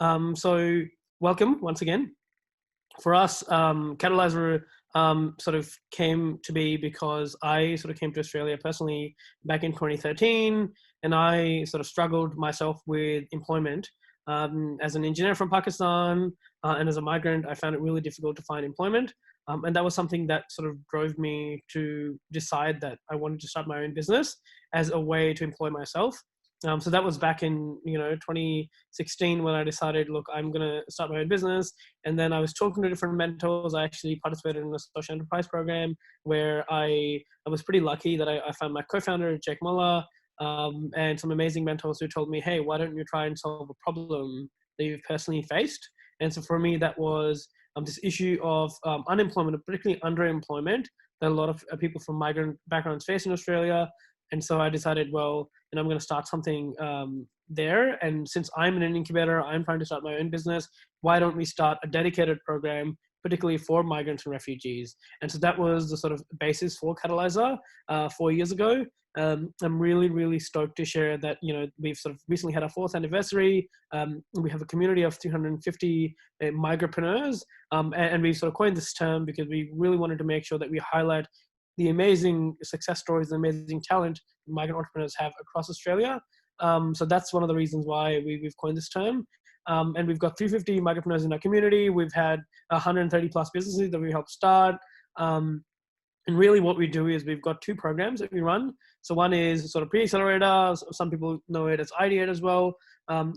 So welcome once again. For us, Catalysr sort of came to be because I sort of came to Australia personally back in 2013, and I sort of struggled myself with employment. As an engineer from Pakistan and as a migrant, I found it really difficult to find employment. And that was something that sort of drove me to decide that I wanted to start my own business as a way to employ myself. So that was back in 2016 when I decided, look, I'm gonna start my own business. And then I was talking to different mentors. I actually participated in a social enterprise program where I was pretty lucky that I found my co-founder Jake Muller and some amazing mentors who told me, hey, why don't you try and solve a problem that you've personally faced? And so for me, that was this issue of unemployment, particularly underemployment, that a lot of people from migrant backgrounds face in Australia. And so I decided, well, and I'm going to start something there. And since I'm in an incubator, I'm trying to start my own business. Why don't we start a dedicated program, particularly for migrants and refugees? And so that was the sort of basis for Catalysr 4 years ago. I'm really, really stoked to share that, we've sort of recently had our 4th anniversary. We have a community of 250 migrantpreneurs. And we've sort of coined this term because we really wanted to make sure that we highlight the amazing success stories, the amazing talent migrant entrepreneurs have across Australia. So that's one of the reasons why we've coined this term. And we've got 350 migrantpreneurs in our community. We've had 130 plus businesses that we helped start. And really what we do is we've got 2 programs that we run. So one is sort of Pre-Accelerator. Some people know it as Ideate as well,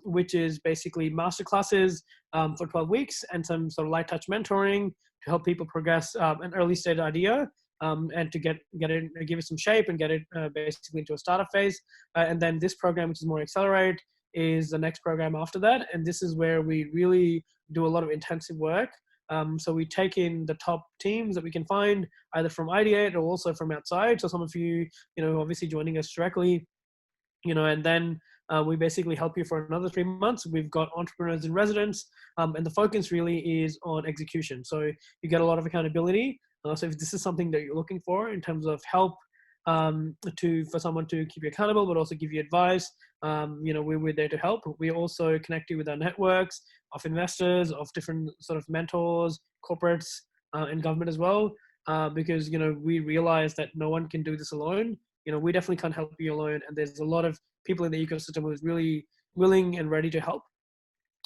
which is basically masterclasses for 12 weeks and some sort of light touch mentoring to help people progress an early stage idea. And to get it, give it some shape and get it basically into a startup phase. And then this program, which is more Accelerate, is the next program after that. And this is where we really do a lot of intensive work. So we take in the top teams that we can find, either from Ideate or also from outside. So some of you, obviously joining us directly, and then we basically help you for another 3 months. We've got entrepreneurs in residence, and the focus really is on execution. So you get a lot of accountability. So if this is something that you're looking for in terms of help for someone to keep you accountable, but also give you advice, we're there to help. We also connect you with our networks of investors, of different sort of mentors, corporates, and government as well, because, we realize that no one can do this alone. We definitely can't help you alone. And there's a lot of people in the ecosystem who's really willing and ready to help.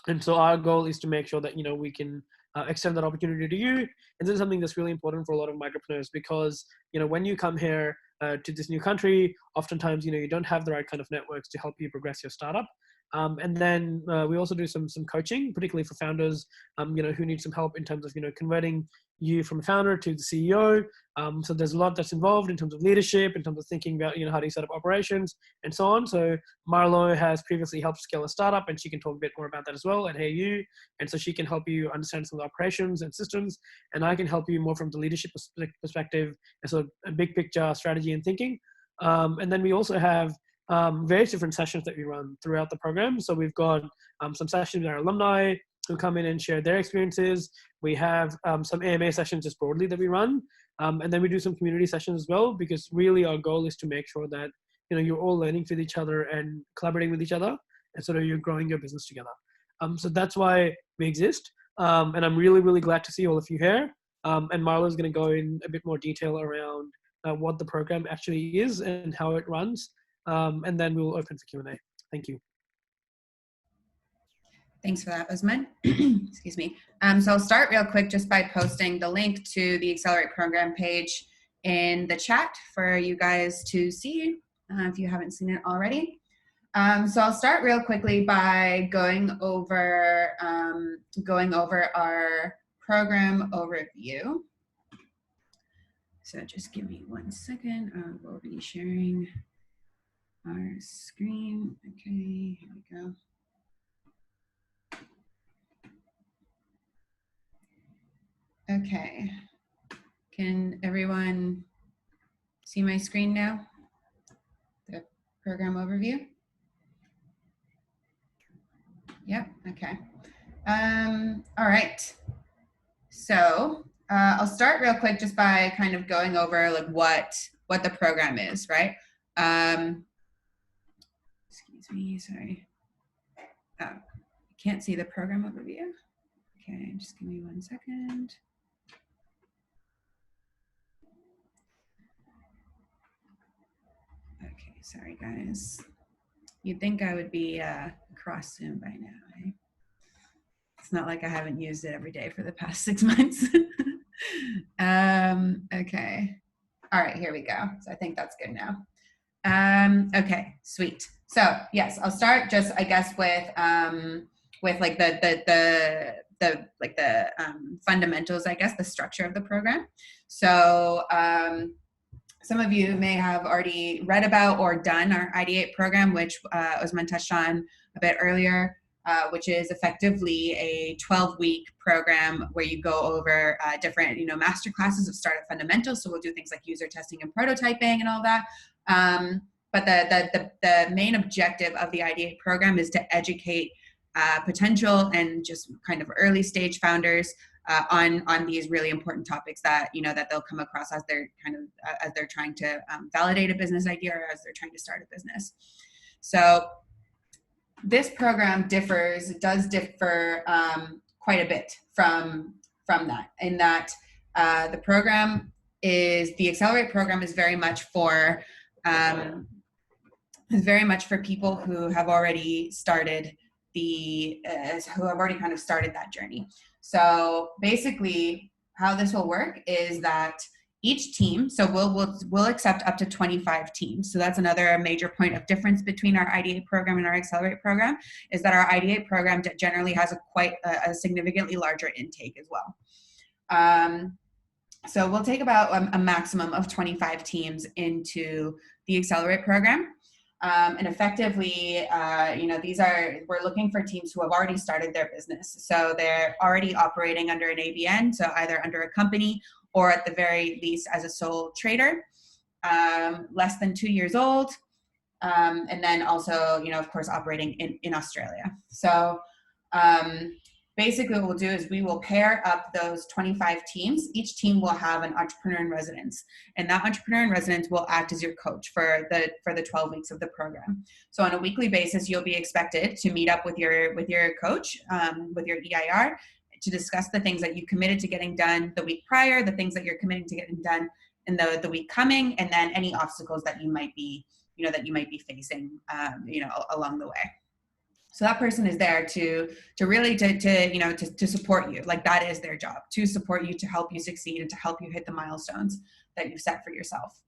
And so our goal is to make sure that, we can extend that opportunity to you. And this is something that's really important for a lot of migrantpreneurs because, when you come here to this new country, oftentimes, you don't have the right kind of networks to help you progress your startup. And then we also do some coaching, particularly for founders, who need some help in terms of, converting you from a founder to the CEO. So there's a lot that's involved in terms of leadership, in terms of thinking about, how do you set up operations and so on. So Marlo has previously helped scale a startup and she can talk a bit more about that as well at Hey You. And so she can help you understand some of the operations and systems. And I can help you more from the leadership perspective and sort of a big picture strategy and thinking. And then we also have various different sessions that we run throughout the program. So we've got some sessions with our alumni who come in and share their experiences. We have some AMA sessions just broadly that we run. And then we do some community sessions as well, because really our goal is to make sure that, you're all learning with each other and collaborating with each other, and sort of you're growing your business together. So that's why we exist. And I'm really, really glad to see all of you here. And Marlo's going to go in a bit more detail around what the program actually is and how it runs. And then we'll open for Q&A. Thank you. Thanks for that, Usman. Excuse me. So I'll start real quick just by posting the link to the Accelerate program page in the chat for you guys to see if you haven't seen it already. So I'll start real quickly by going over our program overview. So just give me 1 second. We'll be sharing our screen. Okay, here we go. Okay, can everyone see my screen now? The program overview? Yep, okay. All right, so I'll start real quick just by kind of going over like what the program is, right? Excuse me, sorry. Oh, I can't see the program overview. Okay, just give me 1 second. Okay, sorry guys. You'd think I would be across Zoom by now, eh? It's not like I haven't used it every day for the past 6 months. Okay. All right, here we go. So I think that's good now. Okay, sweet. So yes, I'll start just, I guess, with like the fundamentals, I guess, the structure of the program. So some of you may have already read about or done our Ideate program, which Osman touched on a bit earlier, which is effectively a 12-week program where you go over different, master classes of startup fundamentals. So we'll do things like user testing and prototyping and all that. But the main objective of the Ideate program is to educate potential and just kind of early stage founders on these really important topics that that they'll come across as they're trying to validate a business idea or as they're trying to start a business. So this program does differ quite a bit from that, in that the Accelerate program is very much for people who have already started kind of started that journey. So basically how this will work is that each team, so we'll accept up to 25 teams. So that's another major point of difference between our Ideate program and our Accelerate program, is that our Ideate program generally has a significantly larger intake as well. So we'll take about a maximum of 25 teams into the Accelerate program. And effectively, we're looking for teams who have already started their business. So they're already operating under an ABN, so either under a company or at the very least as a sole trader, less than 2 years old, and then also, of course, operating in Australia. So basically what we'll do is we will pair up those 25 teams. Each team will have an entrepreneur in residence, and that entrepreneur in residence will act as your coach for the 12 weeks of the program. So on a weekly basis, you'll be expected to meet up with your coach, with your EIR, to discuss the things that you committed to getting done the week prior, the things that you're committing to getting done in the week coming, and then any obstacles that you might be facing, along the way. So that person is there to really to support you. Like, that is their job, to support you, to help you succeed, and to help you hit the milestones that you've set for yourself.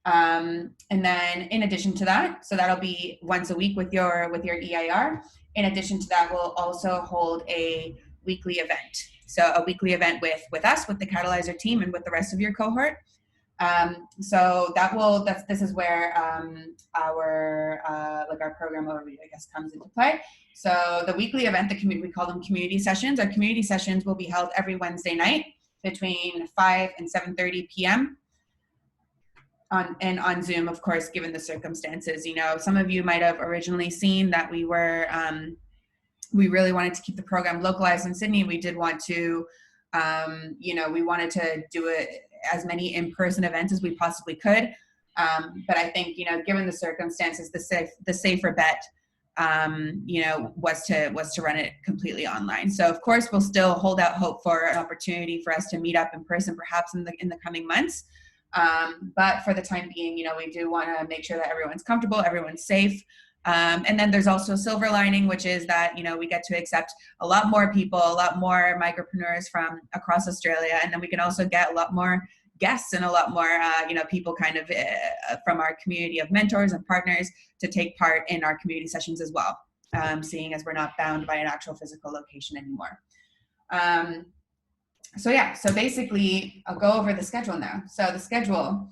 And then in addition to that, so that'll be once a week with your EIR. In addition to that, we'll also hold a weekly event. So a weekly event with us, with the Catalysr team, and with the rest of your cohort. So this is where our program overview, I guess, comes into play. So the weekly event, we call them community sessions. Our community sessions will be held every Wednesday night between 5 and 7:30 p.m. on Zoom, of course, given the circumstances. Some of you might have originally seen that we really wanted to keep the program localized in Sydney. We did want to, we wanted to do as many in-person events as we possibly could. But I think, given the circumstances, the safer bet, was to run it completely online. So of course, we'll still hold out hope for an opportunity for us to meet up in person, perhaps in the coming months. But for the time being, we do want to make sure that everyone's comfortable, everyone's safe. And then there's also a silver lining, which is that, we get to accept a lot more people, a lot more migrapreneurs from across Australia. And then we can also get a lot more guests and a lot more, people kind of from our community of mentors and partners to take part in our community sessions as well, seeing as we're not bound by an actual physical location anymore. So basically I'll go over the schedule now. So the schedule,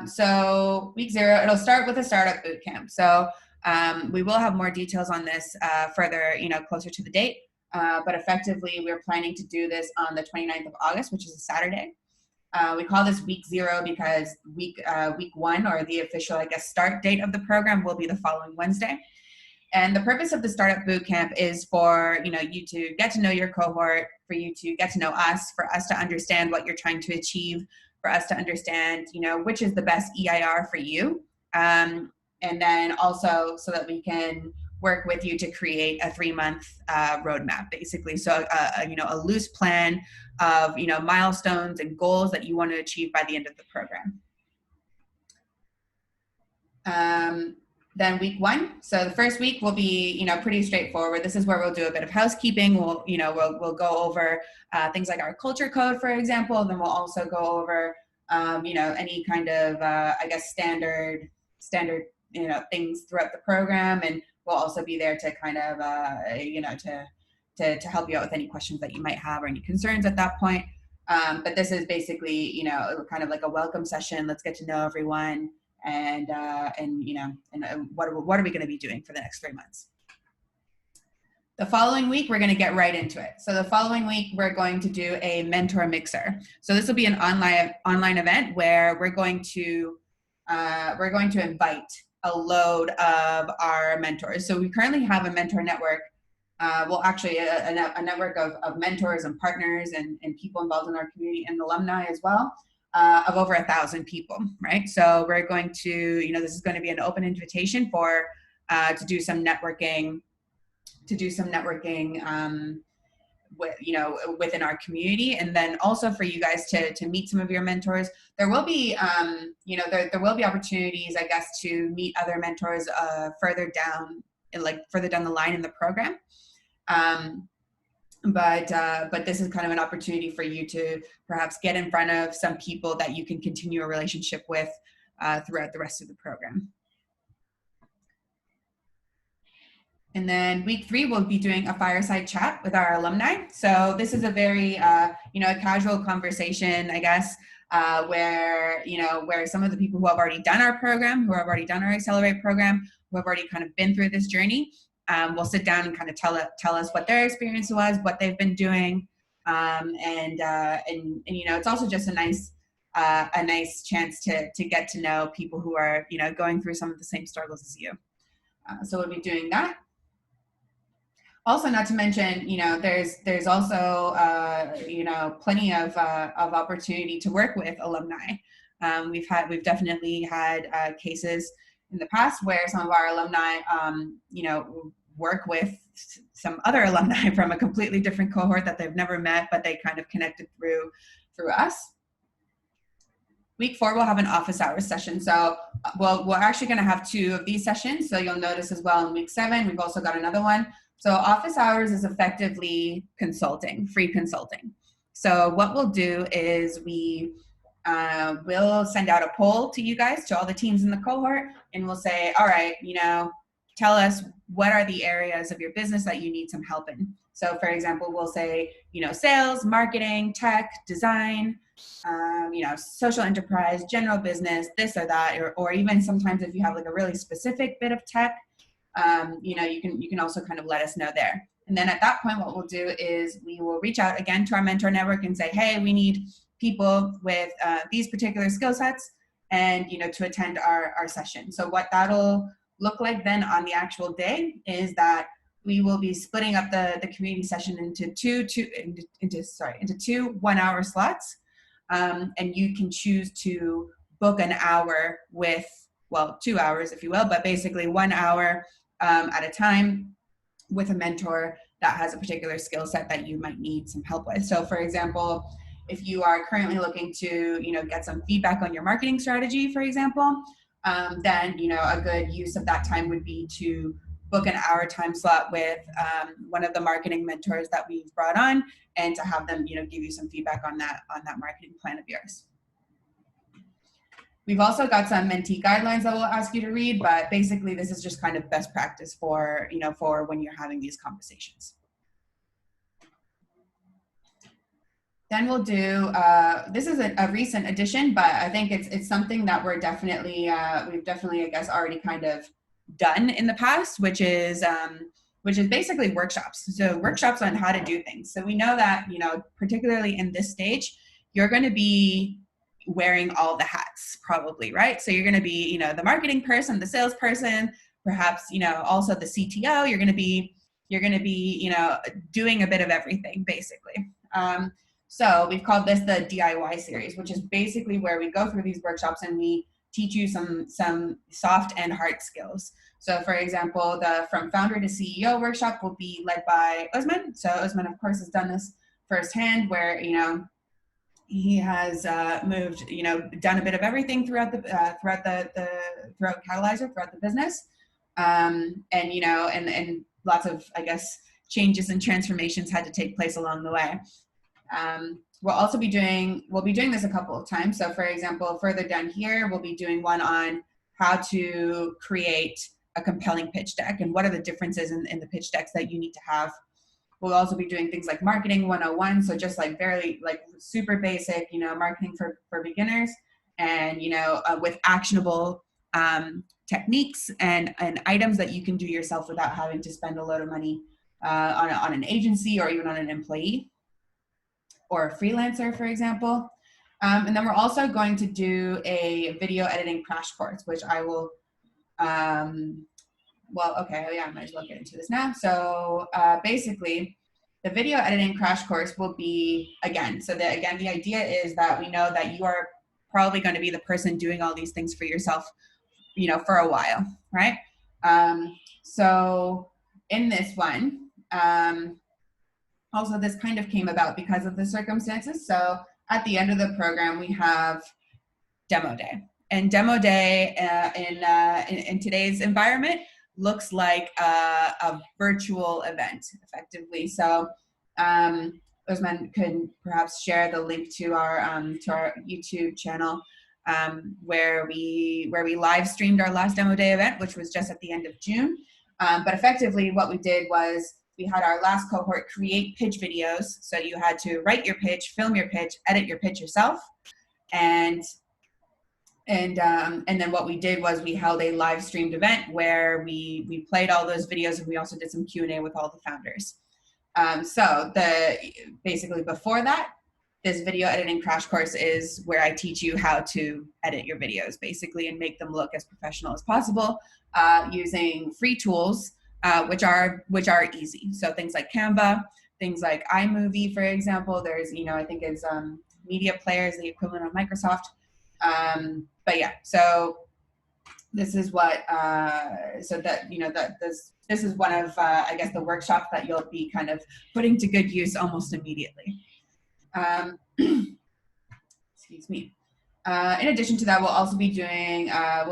so week 0, it'll start with a startup bootcamp. So we will have more details on this further, closer to the date. But effectively, we're planning to do this on the 29th of August, which is a Saturday. We call this week 0 because week 1, or the official, I guess, start date of the program, will be the following Wednesday. And the purpose of the Startup Bootcamp is for, you to get to know your cohort, for you to get to know us, for us to understand what you're trying to achieve, for us to understand, which is the best EIR for you. And then also so that we can work with you to create a 3-month roadmap, basically. So, a loose plan of, milestones and goals that you want to achieve by the end of the program. Then week 1. So the first week will be, pretty straightforward. This is where we'll do a bit of housekeeping. We'll go over things like our culture code, for example. Then we'll also go over, any kind of, standard, things throughout the program. And we'll also be there to kind of, to help you out with any questions that you might have or any concerns at that point. But this is basically, kind of like a welcome session. Let's get to know everyone. And what are we going to be doing for the next 3 months? The following week, we're going to get right into it. So the following week, we're going to do a mentor mixer. So this will be an online event where we're going to invite a load of our mentors. So we currently have a mentor network. A network of mentors and partners and people involved in our community and alumni as well. Of over 1,000 people, right? So we're going to, this is going to be an open invitation for to do some networking, within our community, and then also for you guys to meet some of your mentors. There will be, there will be opportunities, I guess, to meet other mentors further down the line in the program. But this is kind of an opportunity for you to perhaps get in front of some people that you can continue a relationship with throughout the rest of the program. And then week 3, we'll be doing a fireside chat with our alumni. So this is a very, a casual conversation, I guess, where some of the people who have already done our program, who have already done our Accelerate program, who have already kind of been through this journey, we'll sit down and kind of tell us what their experience was, what they've been doing, and it's also just a nice chance to get to know people who are going through some of the same struggles as you. So we'll be doing that. Also, not to mention, there's also plenty of opportunity to work with alumni. We've definitely had cases in the past where some of our alumni, work with some other alumni from a completely different cohort that they've never met, but they kind of connected through us. Week 4, we'll have an office hours session. So we're actually going to have 2 of these sessions. So you'll notice as well in week 7, we've also got another one. So office hours is effectively consulting, free consulting. So what we'll do is we'll send out a poll to you guys, to all the teams in the cohort, and we'll say, all right, tell us what are the areas of your business that you need some help in. So for example, we'll say, sales, marketing, tech, design, social enterprise, general business, this or that, or even sometimes if you have like a really specific bit of tech, you can also kind of let us know there. And then at that point, what we'll do is we will reach out again to our mentor network and say, hey, we need people with these particular skill sets and, to attend our session. So what that'll look like then on the actual day is that we will be splitting up the community session into two 1-hour slots. And you can choose to book an hour with, 2 hours, if you will, but basically 1 hour at a time with a mentor that has a particular skill set that you might need some help with. So for example, if you are currently looking to, get some feedback on your marketing strategy, for example, then, a good use of that time would be to book an hour time slot with one of the marketing mentors that we've brought on, and to have them, give you some feedback on that marketing plan of yours. We've also got some mentee guidelines that we'll ask you to read, but basically this is just kind of best practice for, for when you're having these conversations. Then we'll do, this is a recent addition, but I think it's something that we've definitely, I guess, already kind of done in the past, which is basically workshops. So workshops on how to do things. So we know that, particularly in this stage, you're going to be wearing all the hats probably, right? So you're going to be, the marketing person, the salesperson, perhaps, also the CTO. You're going to be, doing a bit of everything basically. So we've called this the DIY series, which is basically where we go through these workshops and we teach you some soft and hard skills. So for example, the From Founder to CEO workshop will be led by Usman. So Usman, of course, has done this firsthand where, you know, he has moved, you know, done a bit of everything throughout throughout Catalysr, throughout the business. And, you know, and lots of, I guess, changes and transformations had to take place along the way. We'll be doing this a couple of times. So for example, further down here, we'll be doing one on how to create a compelling pitch deck and what are the differences in the pitch decks that you need to have. We'll also be doing things like marketing 101. So just like very like super basic, you know, marketing for beginners, and, you know, with actionable techniques and items that you can do yourself without having to spend a load of money on an agency or even on an employee or a freelancer, for example. And then we're also going to do a video editing crash course, which I will, well, okay, yeah, I might as well get into this now. So basically, the video editing crash course will be, again, the idea is that we know that you are probably going to be the person doing all these things for yourself, you know, for a while, right? So in this one, also this kind of came about because of the circumstances. So at the end of the program, we have demo day. And demo day in today's environment looks like a virtual event, effectively. So Usman could perhaps share the link to our YouTube channel where we live streamed our last demo day event, which was just at the end of June. But effectively, what we did was we had our last cohort create pitch videos. So you had to write your pitch, film your pitch, edit your pitch yourself, and then what we did was we held a live streamed event where we played all those videos, and we also did some Q&A with all the founders. So basically before that, this video editing crash course is where I teach you how to edit your videos basically and make them look as professional as possible using free tools, which are easy. So things like Canva, things like iMovie, for example. There's, you know, I think is Media Player is the equivalent of Microsoft. But yeah, so this is what, so that, you know, that this is one of, I guess, the workshops that you'll be kind of putting to good use almost immediately. Excuse me. In addition to that, we'll also be doing, I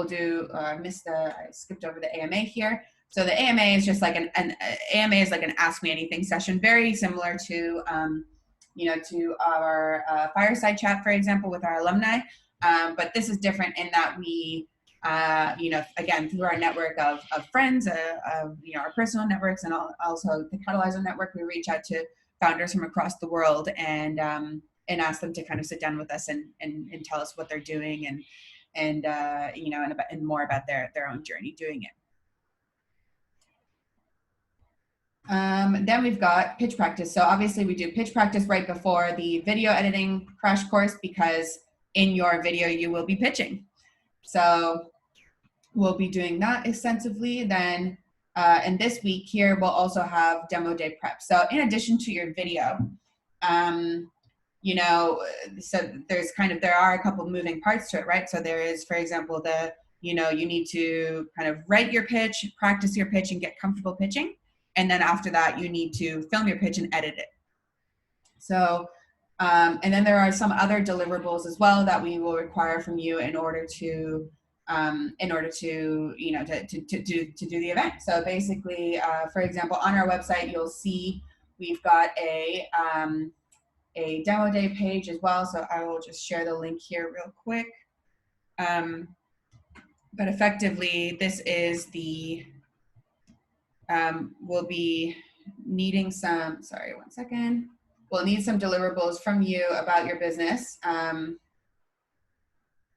skipped over the AMA here. So the AMA is just like an AMA is like an Ask Me Anything session, very similar to, you know, to our fireside chat, for example, with our alumni. But this is different in that we, you know, again, through our network of friends, you know, our personal networks, and also the Catalysr network, we reach out to founders from across the world and ask them to kind of sit down with us and tell us what they're doing and you know, and more about their own journey doing it. Then we've got pitch practice. So obviously we do pitch practice right before the video editing crash course, because in your video you will be pitching. So we'll be doing that extensively. Then and this week here we'll also have demo day prep. So in addition to your video, you know, so there are a couple of moving parts to it, right? So there is, for example, you know, you need to kind of write your pitch, practice your pitch, and get comfortable pitching. And then after that, you need to film your pitch and edit it. So, and then there are some other deliverables as well that we will require from you in order to you know, to do the event. So basically, for example, on our website, you'll see we've got a demo day page as well. So I will just share the link here real quick. But effectively, this is the, we'll be needing some, sorry, one second. We'll need some deliverables from you about your business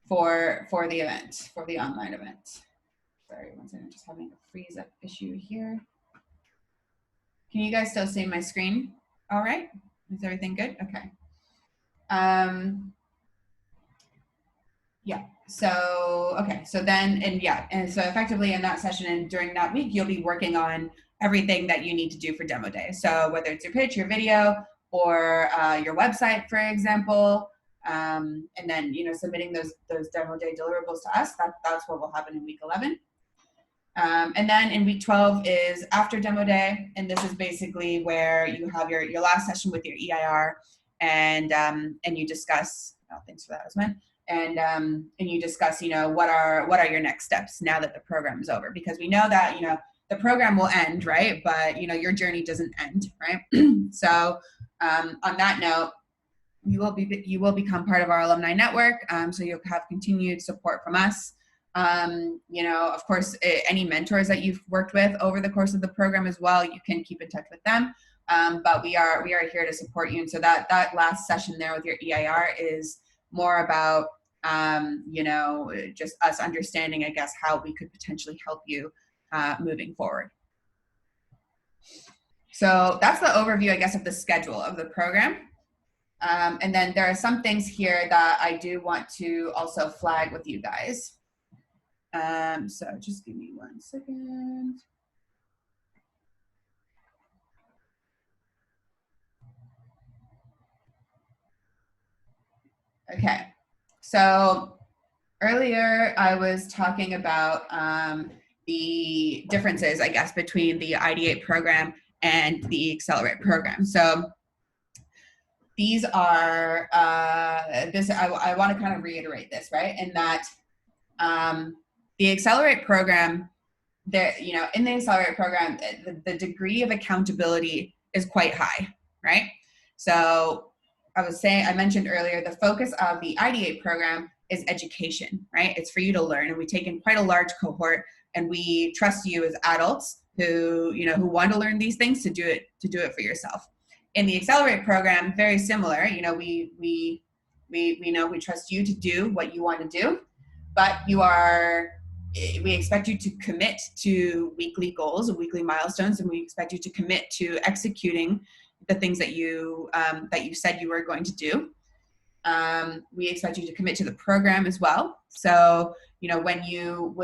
for the event, for the online event. Sorry, one second, I'm just having a freeze up issue here. Can you guys still see my screen? All right, is everything good? Okay. Yeah, so, okay, so then, and so effectively in that session and during that week, you'll be working on everything that you need to do for demo day. So whether it's your pitch, your video, or your website, for example, and then, you know, submitting those demo day deliverables to us, that's what will happen in week 11. And then in week 12 is after demo day. And this is basically where you have your last session with your EIR and you discuss, oh, thanks for that, Osman. And you discuss, what are your next steps now that the program is over? Because we know that, the program will end, right? But, your journey doesn't end, right? So on that note, you will become part of our alumni network. So you'll have continued support from us. Of course, any mentors that you've worked with over the course of the program as well, you can keep in touch with them. But we are here to support you. And so that last session there with your EIR is more about, just us understanding, I guess, how we could potentially help you moving forward. So that's the overview, I guess, of the schedule of the program. And then there are some things here that I do want to also flag with you guys. So just give me 1 second. Okay, so earlier I was talking about the differences, I guess, between the Ideate program and the Accelerate program. So these are, I want to kind of reiterate this, right? In that the Accelerate program, in the Accelerate program, the degree of accountability is quite high, right? So I mentioned earlier, the focus of the Ideate program is education, right? It's for you to learn, and we take in quite a large cohort, and we trust you as adults who want to learn these things to do it for yourself. In the Accelerate program, very similar. We trust you to do what you want to do, but we expect you to commit to weekly goals and weekly milestones, and we expect you to commit to executing the things that you said you were going to do. We expect you to commit to the program as well. So when you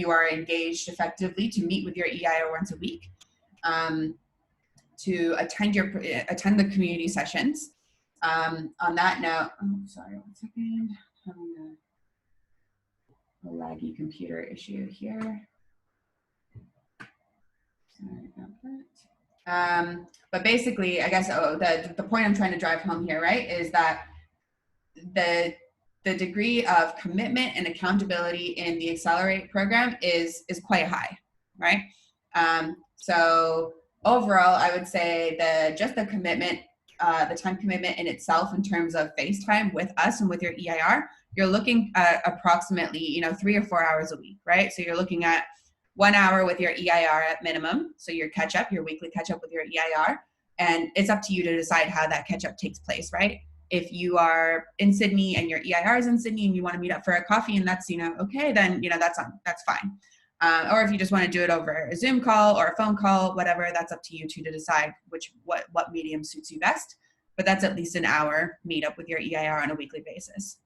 are engaged effectively to meet with your EIR once a week, to attend the community sessions. On that note, sorry, 1 second. Having a laggy computer issue here. Sorry about that. But basically, I guess the point I'm trying to drive home here, right, is that the degree of commitment and accountability in the Accelerate program is quite high, right? So overall, I would say just the commitment, the time commitment in itself in terms of face time with us and with your EIR, you're looking at approximately 3 or 4 hours a week, right? So you're looking at 1 hour with your EIR at minimum. So your weekly catch up with your EIR, and it's up to you to decide how that catch up takes place, right? If you are in Sydney and your EIR is in Sydney and you want to meet up for a coffee and that's, okay, then, that's fine. Or if you just want to do it over a Zoom call or a phone call, whatever, that's up to you to decide what medium suits you best. But that's at least an hour meetup with your EIR on a weekly basis.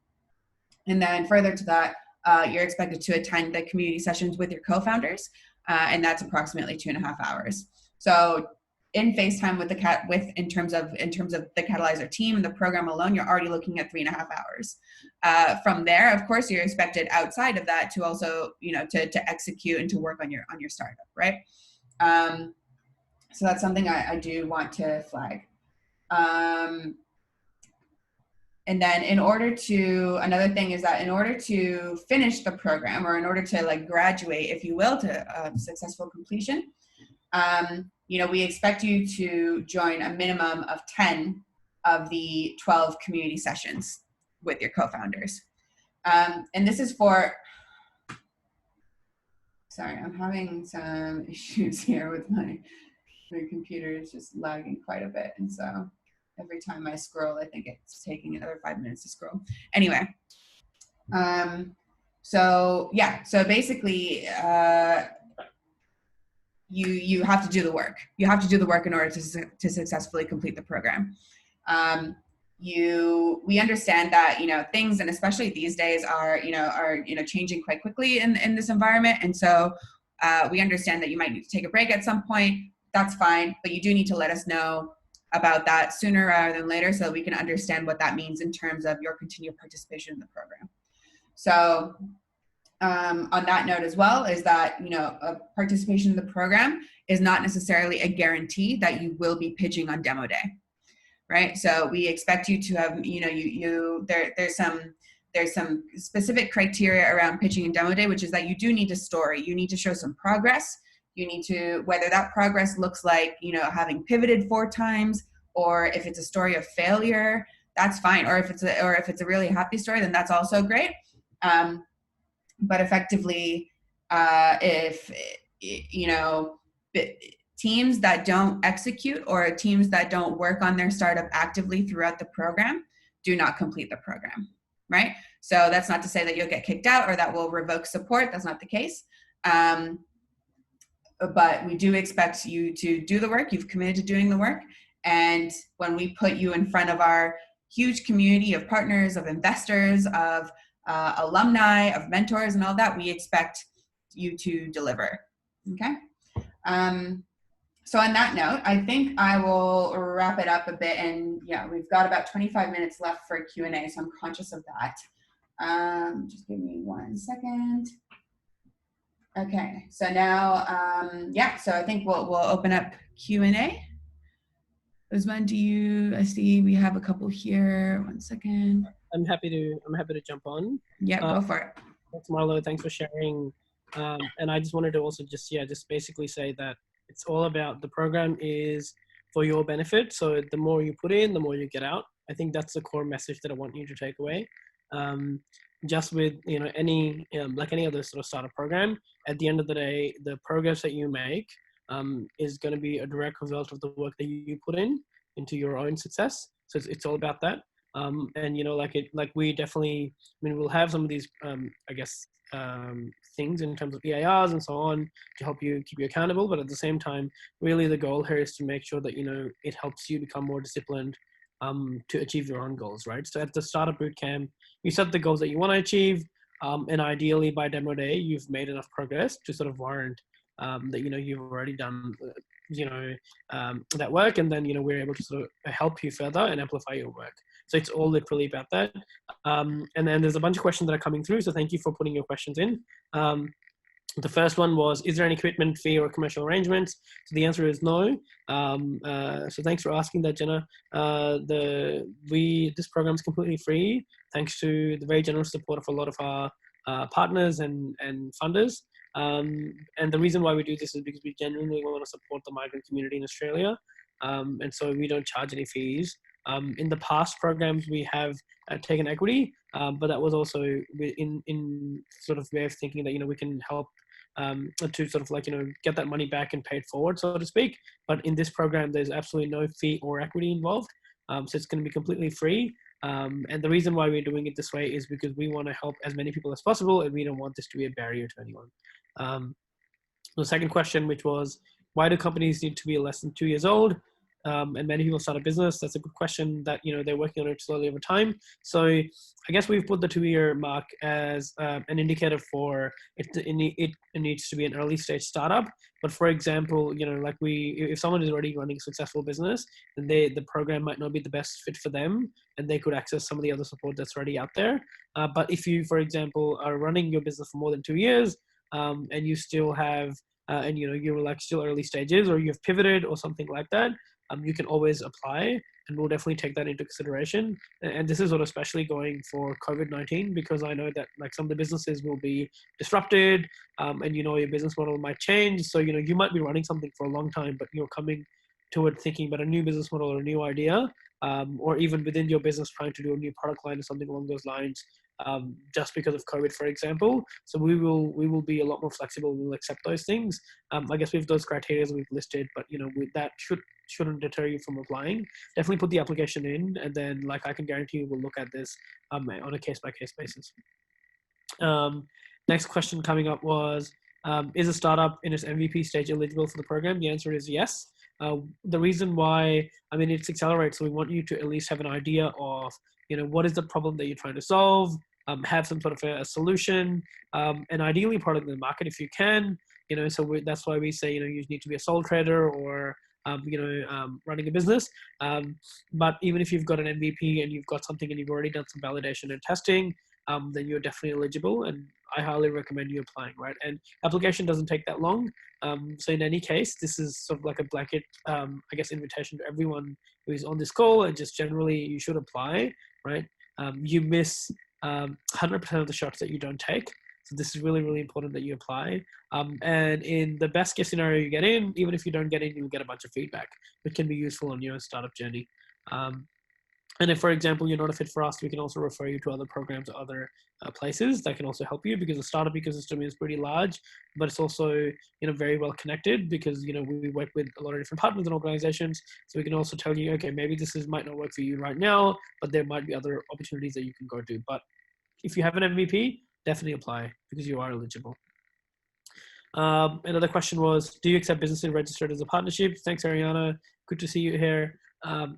And then further to that, you're expected to attend the community sessions with your co-founders, and that's approximately 2.5 hours. So in FaceTime with in terms of the Catalysr team and the program alone, you're already looking at 3.5 hours. From there, of course, you're expected outside of that to also, to execute and to work on your startup, right? So that's something I do want to flag. And then another thing is that in order to finish the program, or in order to graduate, if you will, to successful completion, we expect you to join a minimum of 10 of the 12 community sessions with your co-founders. And this is for, sorry, I'm having some issues here with my computer. It's just lagging quite a bit. And so every time I scroll, I think it's taking another 5 minutes to scroll. Anyway, so basically, you have to do the work. You have to do the work in order to successfully complete the program. We understand that things, and especially these days, are changing quite quickly in this environment, and so we understand that you might need to take a break at some point. That's fine, but you do need to let us know about that sooner rather than later, so that we can understand what that means in terms of your continued participation in the program. So on that note as well is that, you know, a participation in the program is not necessarily a guarantee that you will be pitching on demo day, right? So we expect you to have, you know, there's some specific criteria around pitching and demo day, which is that you do need a story. You need to show some progress. You need to, whether that progress looks like, you know, having pivoted 4 times, or if it's a story of failure, that's fine. Or if it's a really happy story, then that's also great. But effectively, if, you know, teams that don't execute or teams that don't work on their startup actively throughout the program do not complete the program, right? So that's not to say that you'll get kicked out or that we'll revoke support. That's not the case. But we do expect you to do the work. You've committed to doing the work. And when we put you in front of our huge community of partners, of investors, of alumni, of mentors and all that, we expect you to deliver, okay? So on that note, I think I will wrap it up a bit, and yeah, we've got about 25 minutes left for Q&A, so I'm conscious of that. Just give me 1 second. Okay, so now, yeah, so I think we'll open up Q&A. Usman, I see we have a couple here. 1 second. I'm happy to jump on. Yeah, go for it. Thanks, Marlo. Thanks for sharing. And I just wanted to also just basically say that it's all about the program is for your benefit. So the more you put in, the more you get out. I think that's the core message that I want you to take away. Just with, you know, any like any other sort of startup program, at the end of the day, the progress that you make is going to be a direct result of the work that you put into your own success. So it's all about that. And you know, like we definitely, I mean, we'll have some of these, I guess, things in terms of EIRs and so on to help you keep you accountable. But at the same time, really the goal here is to make sure that, you know, it helps you become more disciplined to achieve your own goals, right? So at the startup bootcamp, you set the goals that you want to achieve, and ideally by demo day, you've made enough progress to sort of warrant that, you know, you've already done, you know, that work, and then, you know, we're able to sort of help you further and amplify your work. So it's all literally about that. And then there's a bunch of questions that are coming through, so thank you for putting your questions in. The first one was, is there any commitment fee or commercial arrangements? So the answer is no. So thanks for asking that, Jenna. This program is completely free, thanks to the very generous support of a lot of our partners and funders. And the reason why we do this is because we genuinely want to support the migrant community in Australia. And so we don't charge any fees. In the past programs, we have taken equity, but that was also in sort of way of thinking that, you know, we can help to sort of like, you know, get that money back and pay it forward, so to speak. But in this program, there's absolutely no fee or equity involved. So it's going to be completely free. And the reason why we're doing it this way is because we want to help as many people as possible, and we don't want this to be a barrier to anyone. The second question, which was, why do companies need to be less than 2 years old? And many people start a business. That's a good question that, you know, they're working on it slowly over time. So I guess we've put the 2-year mark as an indicator for it needs to be an early stage startup. But for example, you know, like if someone is already running a successful business, then the program might not be the best fit for them, and they could access some of the other support that's already out there. But if you, for example, are running your business for more than 2 years, and you still have, and you know, you're like still early stages, or you've pivoted or something like that, you can always apply, and we'll definitely take that into consideration. And this is sort of especially going for COVID-19, because I know that like some of the businesses will be disrupted, and, you know, your business model might change. So, you know, you might be running something for a long time, but you're coming to it thinking about a new business model or a new idea, or even within your business trying to do a new product line or something along those lines, just because of COVID, for example. So we will be a lot more flexible. We'll accept those things. I guess with those criteria we've listed, but, you know, that shouldn't deter you from applying. Definitely put the application in, and then, like, I can guarantee you we'll look at this on a case-by-case basis. Next question coming up was, is a startup in its MVP stage eligible for the program? The answer is yes. The reason why, I mean, it's Accelerate, so we want you to at least have an idea of, you know, what is the problem that you're trying to solve, have some sort of a solution, and ideally part of the market if you can, you know. So that's why we say, you know, you need to be a sole trader or, you know, running a business. But even if you've got an MVP and you've got something and you've already done some validation and testing, then you're definitely eligible. And I highly recommend you applying, right? And application doesn't take that long. So in any case, this is sort of like a blanket, I guess, invitation to everyone who is on this call, and just generally you should apply, right? You miss 100% of the shots that you don't take. So this is really, really important that you apply. And in the best case scenario you get in, even if you don't get in, you'll get a bunch of feedback, which can be useful on your startup journey. And if, for example, you're not a fit for us, we can also refer you to other programs or other places that can also help you, because the startup ecosystem is pretty large, but it's also, very well connected, because, we work with a lot of different partners and organizations. So we can also tell you, okay, maybe this might not work for you right now, but there might be other opportunities that you can go to. But if you have an MVP, definitely apply, because you are eligible. Another question was, do you accept businesses registered as a partnership? Thanks, Ariana. Good to see you here.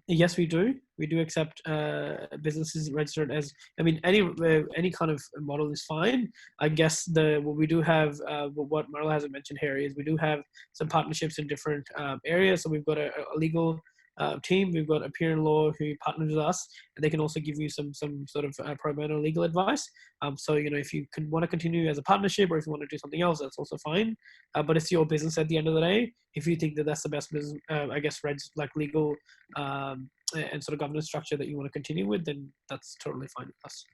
Yes, we do. We do accept businesses registered as, any kind of model is fine. I guess what we do have, what Marla hasn't mentioned here, is we do have some partnerships in different areas. So we've got a legal team. We've got a peer in law who partners with us, and they can also give you some sort of pro bono legal advice. So if you want to continue as a partnership, or if you want to do something else, that's also fine. But it's your business at the end of the day. If you think that that's the best business, I guess, like legal and sort of governance structure that you want to continue with, then that's totally fine with us.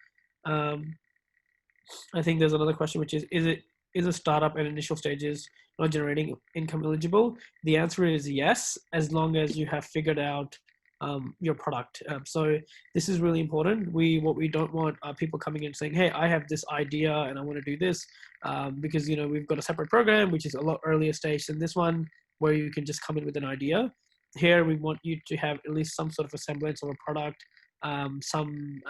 I think there's another question, which is a startup at initial stages not generating income eligible? The answer is yes, as long as you have figured out your product. So this is really important. What we don't want are people coming in saying, hey, I have this idea and I want to do this, because we've got a separate program which is a lot earlier stage than this one, where you can just come in with an idea. Here we want you to have at least some sort of a semblance of a product, some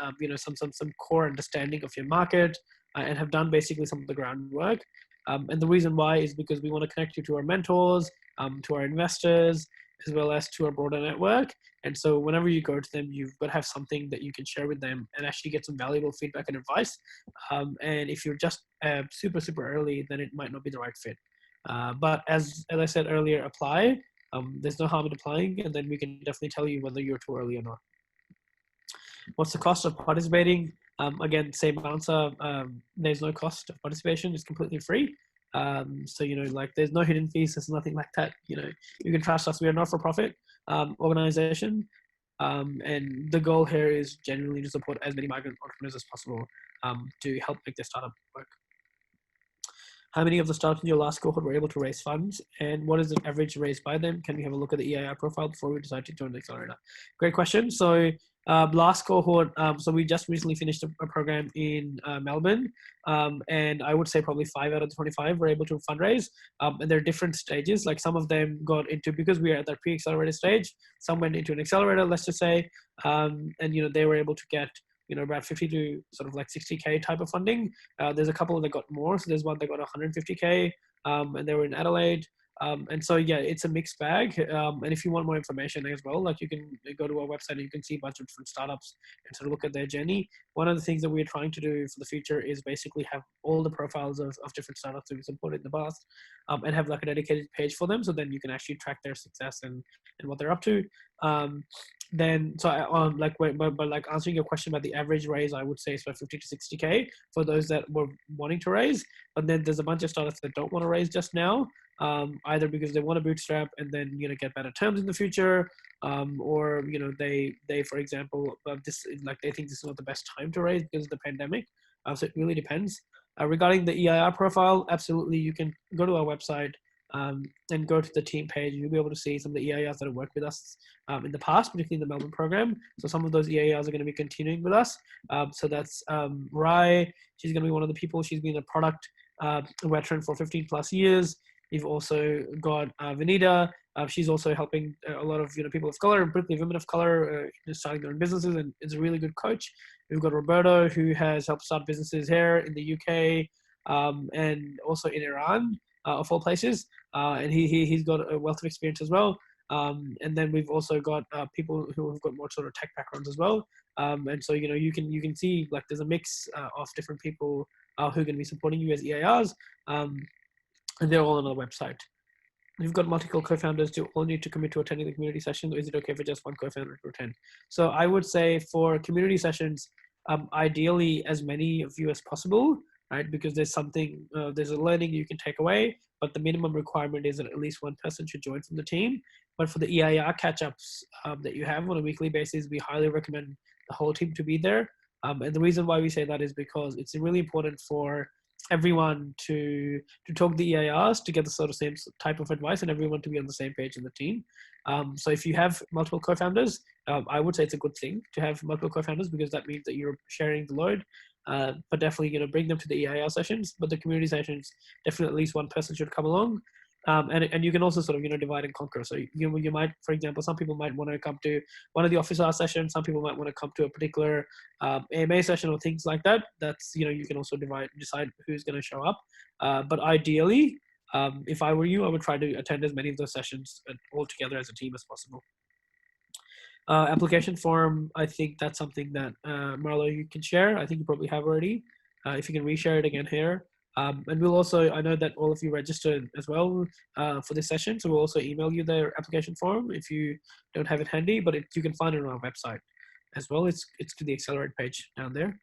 core understanding of your market, and have done basically some of the groundwork. And the reason why is because we want to connect you to our mentors, to our investors, as well as to our broader network. And so whenever you go to them, you've got to have something that you can share with them and actually get some valuable feedback and advice. And if you're just super, super early, then it might not be the right fit. But as I said earlier, apply. There's no harm in applying, and then we can definitely tell you whether you're too early or not. What's the cost of participating? Again, same answer. There's no cost of participation. It's completely free. So, there's no hidden fees. There's nothing like that. You can trust us. We are a not-for-profit organization. And the goal here is genuinely to support as many migrant entrepreneurs as possible to help make their startup work. How many of the startups in your last cohort were able to raise funds, and what is the average raised by them? Can we have a look at the EIR profile before we decide to join the accelerator? Great question. So last cohort, so we just recently finished a program in Melbourne, and I would say probably 5 out of the 25 were able to fundraise. And there are different stages. Like some of them got into, because we are at that pre-accelerator stage, some went into an accelerator, let's just say, and they were able to get about 50 to sort of like 60K type of funding. There's a couple that got more. So there's one that got 150K, and they were in Adelaide. And so, yeah, it's a mixed bag. And if you want more information as well, like you can go to our website and you can see a bunch of different startups and sort of look at their journey. One of the things that we're trying to do for the future is basically have all the profiles of different startups that we supported in the past, and have like a dedicated page for them. So then you can actually track their success and what they're up to. Then, so like answering your question about the average raise, I would say it's about 50 to 60K for those that were wanting to raise. But then there's a bunch of startups that don't want to raise just now, either because they want to bootstrap and then get better terms in the future, or they for example, they think this is not the best time to raise because of the pandemic. So it really depends. Regarding the EIR profile, absolutely, you can go to our website. And go to the team page. You'll be able to see some of the EIRs that have worked with us in the past, particularly in the Melbourne program. So some of those EIRs are going to be continuing with us. So that's Rai. She's going to be one of the people. She's been a product veteran for 15 plus years. You've also got Vanita. She's also helping a lot of people of color, and particularly women of color, starting their own businesses, and is a really good coach. We've got Roberto, who has helped start businesses here in the UK and also in Iran. Of all places, and he's got a wealth of experience as well. And then we've also got people who have got more sort of tech backgrounds as well. And so you can see like there's a mix of different people who are going to be supporting you as EIRs, and they're all on our website. You've got multiple co-founders. Do all need to commit to attending the community session, or is it okay for just one co-founder to attend? So I would say for community sessions, ideally as many of you as possible. right? Because there's something, there's a learning you can take away, but the minimum requirement is that at least one person should join from the team. But for the EIR catch-ups that you have on a weekly basis, we highly recommend the whole team to be there. And the reason why we say that is because it's really important for everyone to talk the EIRs to get the sort of same type of advice and everyone to be on the same page in the team. So if you have multiple co-founders, I would say it's a good thing to have multiple co-founders because that means that you're sharing the load. But definitely, bring them to the EIR sessions. But the community sessions, definitely at least one person should come along. And you can also sort of divide and conquer. So you might, for example, some people might want to come to one of the office hour sessions. Some people might want to come to a particular AMA session or things like that. That's you can also decide who's going to show up. But ideally, if I were you, I would try to attend as many of those sessions all together as a team as possible. Application form, I think that's something that Marlo, you can share. I think you probably have already. If you can reshare it again here. And we'll also, I know that all of you registered as well for this session, so we'll also email you the application form if you don't have it handy, but you can find it on our website as well. It's to the Accelerate page down there.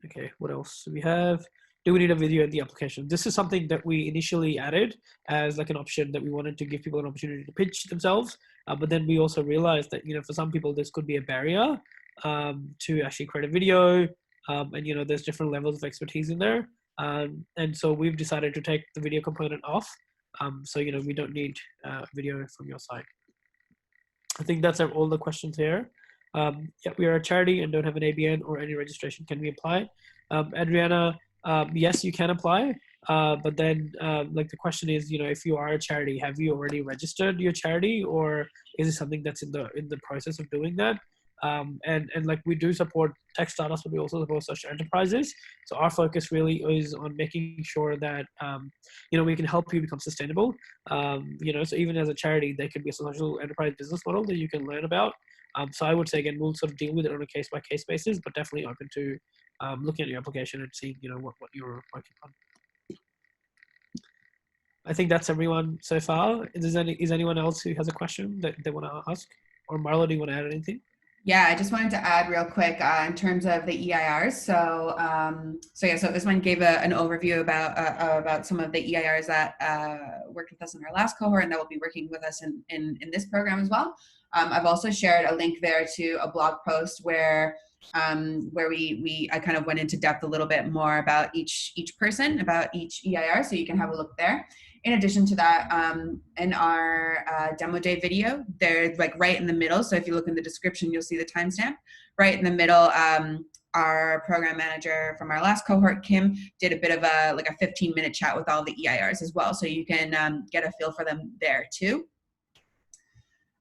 Okay, what else do we have? Do we need a video in the application? This is something that we initially added as like an option that we wanted to give people an opportunity to pitch themselves. But then we also realized that, for some people, this could be a barrier to actually create a video. And, there's different levels of expertise in there. And so we've decided to take the video component off. So, we don't need video from your side. I think that's all the questions here. Yeah, we are a charity and don't have an ABN or any registration. Can we apply? Adriana, yes, you can apply. But then like the question is, if you are a charity, have you already registered your charity, or is it something that's in the process of doing that? And like we do support tech startups, but we also support social enterprises. So our focus really is on making sure that we can help you become sustainable. So even as a charity, there could be a social enterprise business model that you can learn about. So I would say, again, we'll sort of deal with it on a case-by-case basis, but definitely open to looking at your application and seeing what you're working on. I think that's everyone so far. Is anyone else who has a question that they want to ask? Or Marlo, do you want to add anything? Yeah, I just wanted to add real quick in terms of the EIRs. So this one gave an overview about some of the EIRs that worked with us in our last cohort and that will be working with us in this program as well. I've also shared a link there to a blog post where I kind of went into depth a little bit more about each person, about each EIR, so you can have a look there. In addition to that, in our demo day video, they're like right in the middle. So if you look in the description, you'll see the timestamp. Right in the middle, our program manager from our last cohort, Kim, did a bit of a 15-minute chat with all the EIRs as well. So you can get a feel for them there too.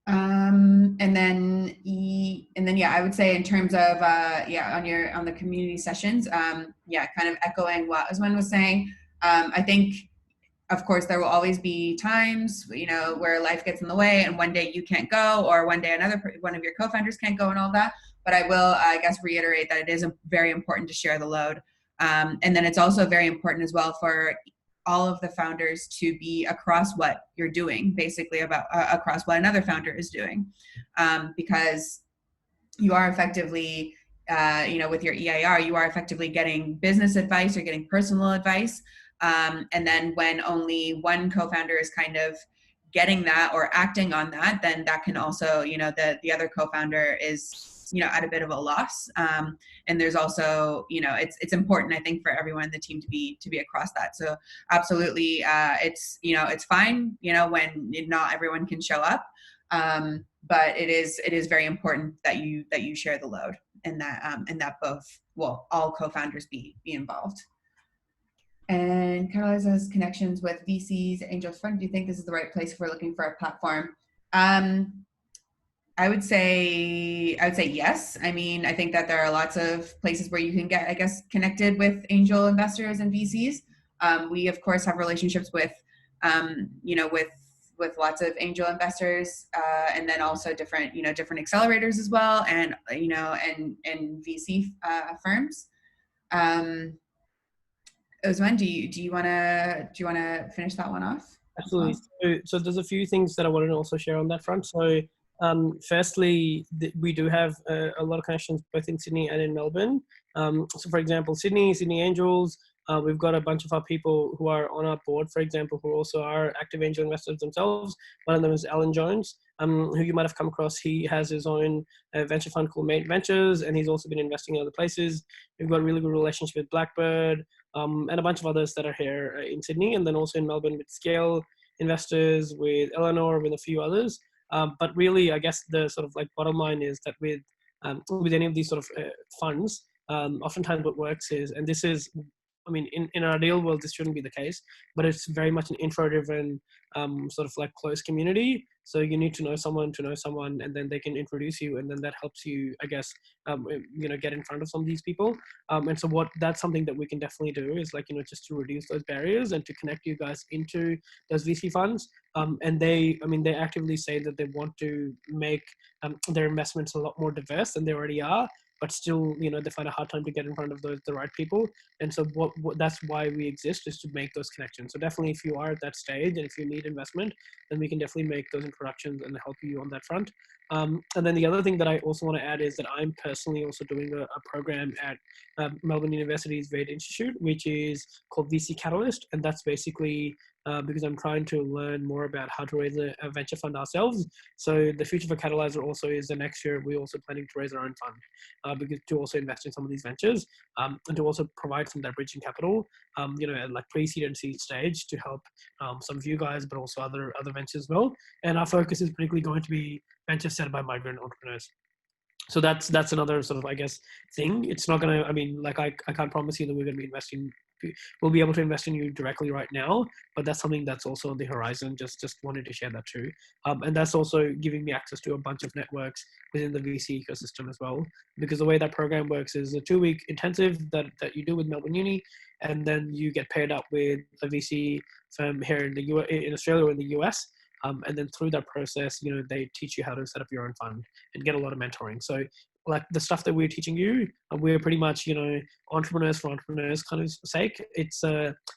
And then I would say in terms of on the community sessions, kind of echoing what Usman was saying. I think, of course, there will always be times, where life gets in the way and one day you can't go, or one day one of your co-founders can't go and all that. But I will, reiterate that it is very important to share the load. And then it's also very important as well for all of the founders to be across what you're doing, basically across what another founder is doing. Because you are effectively, with your EIR, you are effectively getting business advice, you're getting personal advice. And then when only one co-founder is kind of getting that or acting on that, then that can also, the other co-founder is, at a bit of a loss. And there's also, it's important, I think, for everyone in the team to be across that. So absolutely, it's fine, when not everyone can show up. But it is very important that you share the load and that all co-founders be involved. And Catalysr has connections with VCs, Angels Fund. Do you think this is the right place if we're looking for a platform? I would say yes. I mean, I think that there are lots of places where you can get, connected with angel investors and VCs. We of course have relationships with, with lots of angel investors, and then also different accelerators as well, and and VC firms. Usman, do you want to finish that one off? Absolutely. So there's a few things that I wanted to also share on that front. So Firstly, we do have a lot of connections both in Sydney and in Melbourne. So, for example, Sydney Angels. We've got a bunch of our people who are on our board, for example, who also are active angel investors themselves. One of them is Alan Jones, who you might have come across. He has his own venture fund called Mate Ventures, and he's also been investing in other places. We've got a really good relationship with Blackbird, and a bunch of others that are here in Sydney, and then also in Melbourne with Scale Investors, with Eleanor, with a few others. But really, I guess the sort of like bottom line is that with any of these sort of funds, oftentimes what works is, and this is, I mean, in our ideal world, this shouldn't be the case, but it's very much an intro-driven sort of like close community. So you need to know someone, and then they can introduce you, and then that helps you, I guess, get in front of some of these people. And so that's something that we can definitely do is like, just to reduce those barriers and to connect you guys into those VC funds. And they actively say that they want to make their investments a lot more diverse than they already are, but still, they find a hard time to get in front of the right people. And so what that's why we exist, is to make those connections. So definitely, if you are at that stage and if you need investment, then we can definitely make those introductions and help you on that front. And then the other thing that I also want to add is that I'm personally also doing a program at Melbourne University's VED Institute, which is called VC Catalyst. And that's basically because I'm trying to learn more about how to raise a venture fund ourselves. So the future for Catalysr also is the next year we're also planning to raise our own fund, because to also invest in some of these ventures, and to also provide some of that bridging capital, at like pre-seed and seed stage to help some of you guys, but also other ventures as well. And our focus is particularly going to be ventures set by migrant entrepreneurs. So that's another sort of, I guess, thing. It's not gonna, I mean, like I can't promise you that we're gonna be investing, we'll be able to invest in you directly right now, but that's something that's also on the horizon. Just wanted to share that too. And that's also giving me access to a bunch of networks within the VC ecosystem as well, because the way that program works is a 2-week intensive that you do with Melbourne Uni, and then you get paired up with a VC firm here in Australia or in the US. And then through that process, they teach you how to set up your own fund and get a lot of mentoring. So like the stuff that we're teaching you, we're pretty much, entrepreneurs for entrepreneurs kind of sake. It's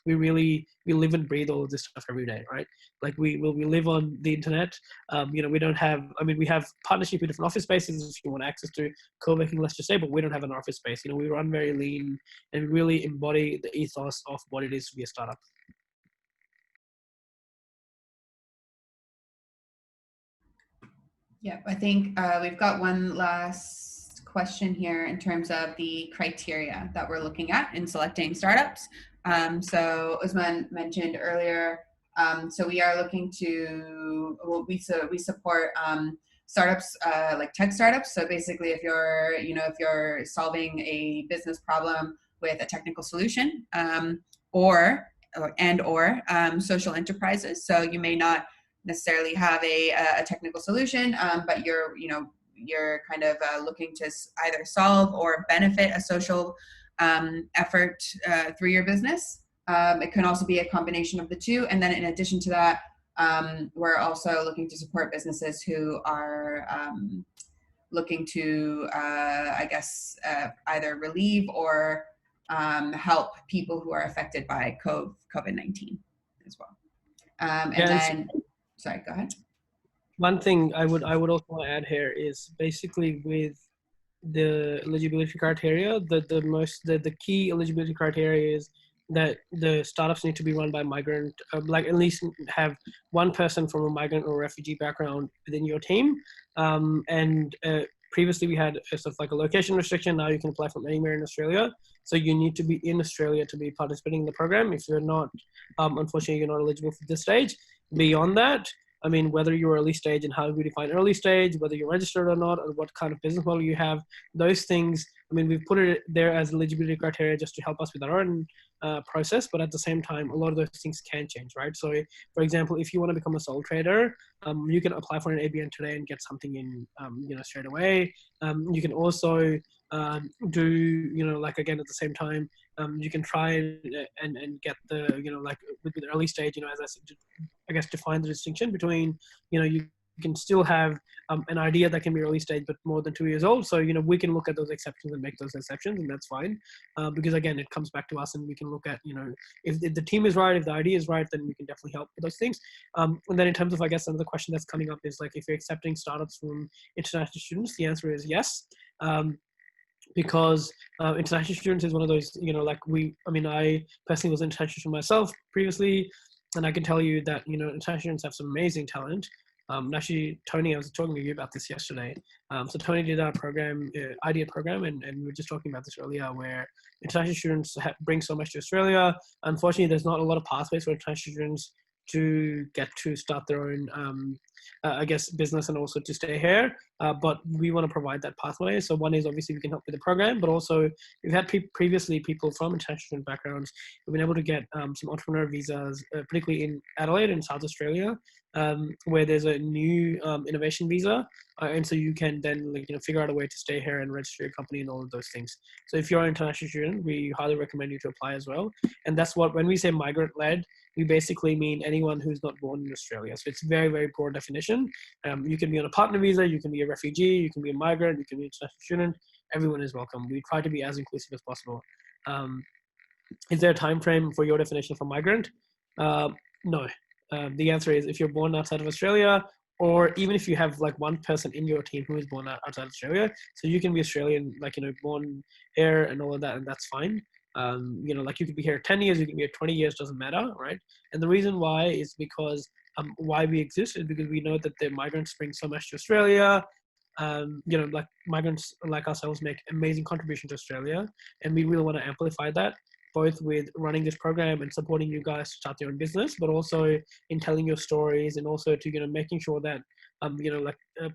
we live and breathe all of this stuff every day, right? Like we live on the internet. We don't have, we have partnership with different office spaces if you want access to co-working, let's just say, but we don't have an office space. We run very lean and really embody the ethos of what it is to be a startup. Yeah, I think we've got one last question here in terms of the criteria that we're looking at in selecting startups. So Usman mentioned earlier, so we are looking to, we support startups like tech startups. So basically, if you're solving a business problem with a technical solution, or social enterprises. So you may not necessarily have a technical solution, but you're kind of looking to either solve or benefit a social effort through your business. It can also be a combination of the two. And then in addition to that, we're also looking to support businesses who are looking to, either relieve or help people who are affected by COVID-19 as well. Sorry, go ahead. One thing I would also want to add here is basically with the eligibility criteria, the key eligibility criteria is that the startups need to be run by migrant, like at least have one person from a migrant or refugee background within your team. Previously we had a sort of like a location restriction. Now you can apply from anywhere in Australia. So you need to be in Australia to be participating in the program. If you're not, unfortunately, you're not eligible for this stage. Beyond that, whether you're early stage and how we define early stage, whether you're registered or not, or what kind of business model you have, those things, we've put it there as eligibility criteria just to help us with our own process. But at the same time, a lot of those things can change, right? So for example, if you want to become a sole trader, you can apply for an ABN today and get something in, straight away. You can also do, like again, at the same time, you can try and get the, like with the early stage, as I said, I guess define the distinction between, you can still have an idea that can be early stage but more than 2 years old. So we can look at those exceptions and make those exceptions, and that's fine, because again, it comes back to us, and we can look at if the team is right, if the idea is right, then we can definitely help with those things. And then in terms of, I guess, another question that's coming up is like, if you're accepting startups from international students, the answer is yes. Because international students is one of those, I personally was international student myself previously, and I can tell you that, international students have some amazing talent. And actually, Tony, I was talking to you about this yesterday. So Tony did our program, idea program, and we were just talking about this earlier, where international students bring so much to Australia. Unfortunately, there's not a lot of pathways for international students to get to start their own, I guess, business, and also to stay here. But we want to provide that pathway. So one is obviously we can help with the program, but also we've had previously people from international backgrounds who've been able to get some entrepreneur visas, particularly in Adelaide and South Australia, where there's a new innovation visa. And so you can then figure out a way to stay here and register your company and all of those things. So if you're an international student, we highly recommend you to apply as well. And that's what, when we say migrant-led, we basically mean anyone who's not born in Australia. So it's very, very broad definition. You can be on a partner visa, you can be a refugee, you can be a migrant, you can be an international student. Everyone is welcome. We try to be as inclusive as possible. Is there a time frame for your definition for migrant? No. The answer is, if you're born outside of Australia, or even if you have like one person in your team who is born outside of Australia, so you can be Australian, born here and all of that, and that's fine. You could be here 10 years, you can be here 20 years, doesn't matter, right? And the reason why is because why we exist is because we know that the migrants bring so much to Australia. Migrants like ourselves make amazing contribution to Australia, and we really want to amplify that, both with running this program and supporting you guys to start your own business, but also in telling your stories, and also to making sure that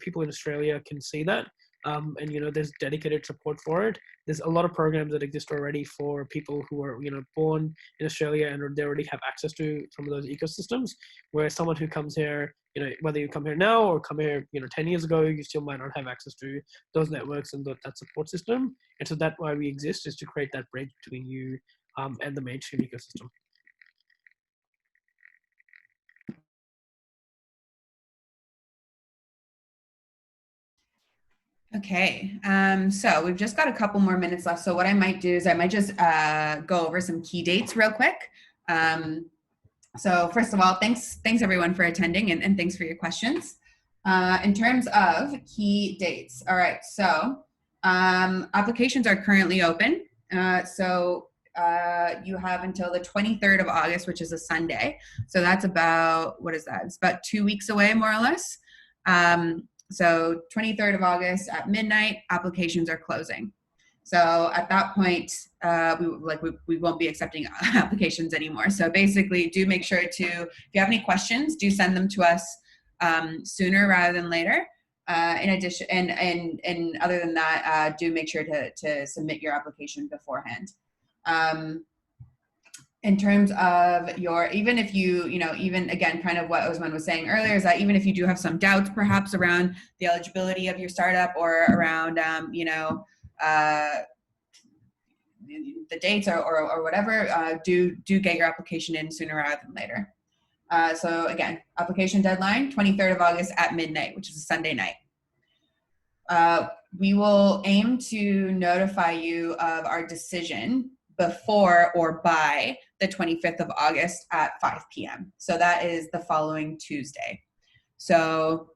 people in Australia can see that. And there's dedicated support for it. There's a lot of programs that exist already for people who are born in Australia, and they already have access to some of those ecosystems, where someone who comes here, whether you come here now or come here 10 years ago, you still might not have access to those networks and that support system. And so that's why we exist, is to create that bridge between you and the mainstream ecosystem. Okay, so we've just got a couple more minutes left. So what I might do is I might just go over some key dates real quick. So first of all, thanks everyone for attending, and thanks for your questions. In terms of key dates, all right, so applications are currently open. So you have until the 23rd of August, which is a Sunday. So that's about, what is that? It's about 2 weeks away, more or less. So 23rd of August at midnight, applications are closing. So at that point, we won't be accepting applications anymore. So basically, do make sure to, if you have any questions, do send them to us sooner rather than later. In addition, and other than that, do make sure to submit your application beforehand. In terms of your, even if even again, kind of what Osman was saying earlier, is that even if you do have some doubts perhaps around the eligibility of your startup, or around, the dates or whatever, do get your application in sooner rather than later. So again, application deadline, 23rd of August at midnight, which is a Sunday night. We will aim to notify you of our decision before or by the 25th of August at 5 p.m. So that is the following Tuesday. So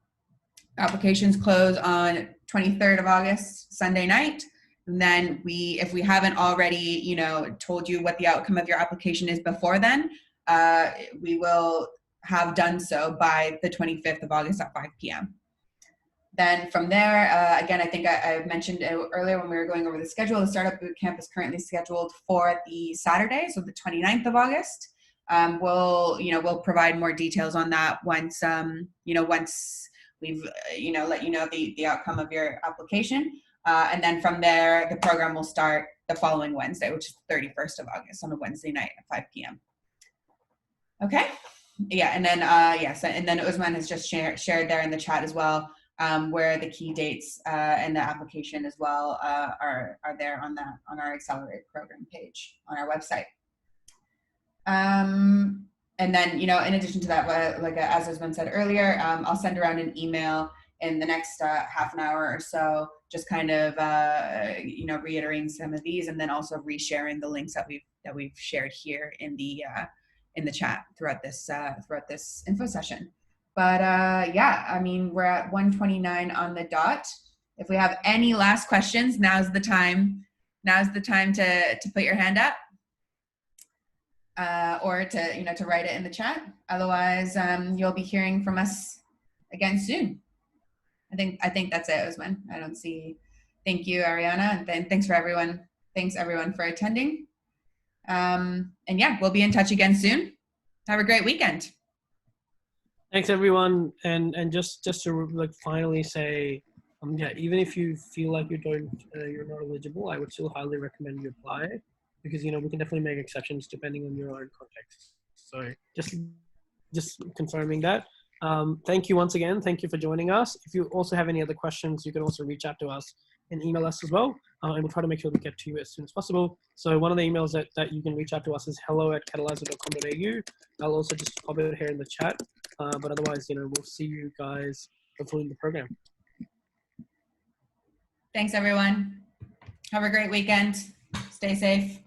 applications close on 23rd of August, Sunday night. And then if we haven't already, told you what the outcome of your application is before then, we will have done so by the 25th of August at 5 p.m. Then from there, again, I think I mentioned earlier when we were going over the schedule, the Startup Bootcamp is currently scheduled for the Saturday, so the 29th of August. We'll provide more details on that once, once we've, let you know the outcome of your application. And then from there, the program will start the following Wednesday, which is the 31st of August, on a Wednesday night at 5 p.m. Okay. Yeah. And then, yes. And then Usman has just shared there in the chat as well, where the key dates and the application as well are there on our Accelerate program page on our website. and then, in addition to that, like as has been said earlier, I'll send around an email in the next half an hour or so, just kind of, reiterating some of these, and then also resharing the links that we've shared here in the chat throughout this info session. But yeah, I mean, we're at 1:29 on the dot. If we have any last questions, now's the time. Now's the time to put your hand up, or to write it in the chat. Otherwise, you'll be hearing from us again soon. I think that's it, Usman. I don't see. Thank you, Ariana, and then thanks everyone for attending. And yeah, we'll be in touch again soon. Have a great weekend. Thanks everyone, and just to like finally say, yeah, even if you feel like you're not eligible, I would still highly recommend you apply, because we can definitely make exceptions depending on your own context. So just confirming that. Thank you once again. Thank you for joining us. If you also have any other questions, you can also reach out to us and email us as well. And we'll try to make sure we get to you as soon as possible. So one of the emails that you can reach out to us is hello@catalysr.com.au. I'll also just pop it here in the chat. But otherwise, we'll see you guys hopefully in the program. Thanks, everyone. Have a great weekend. Stay safe.